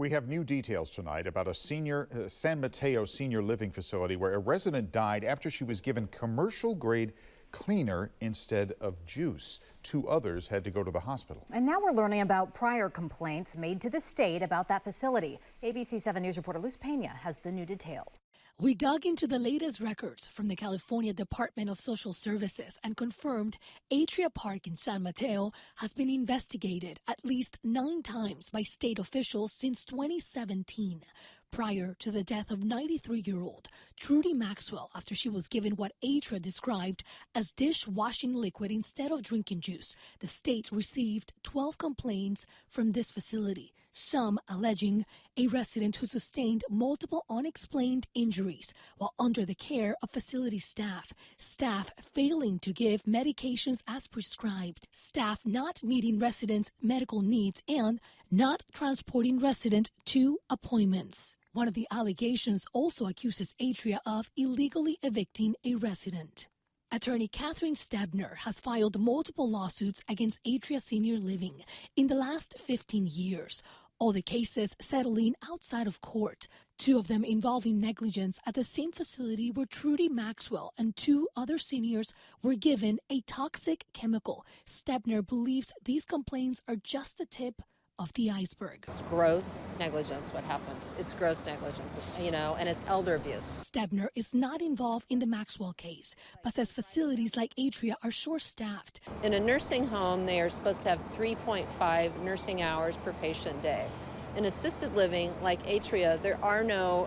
We have new details tonight about a San Mateo senior living facility where a resident died after she was given commercial-grade cleaner instead of juice. Two others had to go to the hospital. And now we're learning about prior complaints made to the state about that facility. ABC 7 News reporter Luz Pena has the new details. We dug into the latest records from the California Department of Social Services and confirmed Atria Park in San Mateo has been investigated at least 9 times by state officials since 2017, prior to the death of 93-year-old Trudy Maxwell after she was given what Atria described as dishwashing liquid instead of drinking juice. The state received 12 complaints from this facility, some alleging a resident who sustained multiple unexplained injuries while under the care of facility staff failing to give medications as prescribed, staff not meeting residents' medical needs, and not transporting residents to appointments. One of the allegations also accuses Atria of illegally evicting a resident. Attorney Catherine Stebner has filed multiple lawsuits against Atria Senior Living in the last 15 years, all the cases settling outside of court, 2 of them involving negligence at the same facility where Trudy Maxwell and 2 other seniors were given a toxic chemical. Stebner believes these complaints are just the tip of the iceberg. It's gross negligence what happened. It's gross negligence, and it's elder abuse. Stebner is not involved in the Maxwell case, but says facilities like Atria are short-staffed. In a nursing home, they are supposed to have 3.5 nursing hours per patient day. In assisted living like Atria, there are no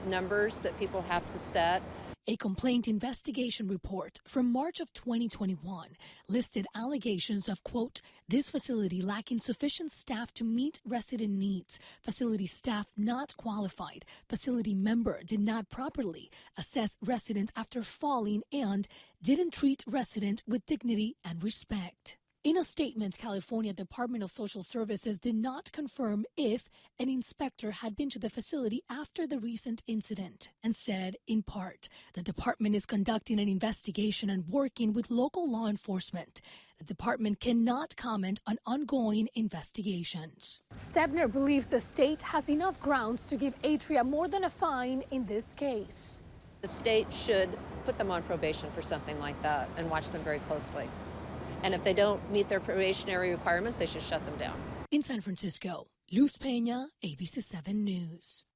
numbers that people have to set. A complaint investigation report from March of 2021 listed allegations of, quote, this facility lacking sufficient staff to meet resident needs, facility staff not qualified, facility member did not properly assess residents after falling, and didn't treat residents with dignity and respect. In a statement, California Department of Social Services did not confirm if an inspector had been to the facility after the recent incident and said, in part, the department is conducting an investigation and working with local law enforcement. The department cannot comment on ongoing investigations. Stebner believes the state has enough grounds to give Atria more than a fine in this case. The state should put them on probation for something like that and watch them very closely. And if they don't meet their probationary requirements, they should shut them down. In San Francisco, Luz Pena, ABC 7 News.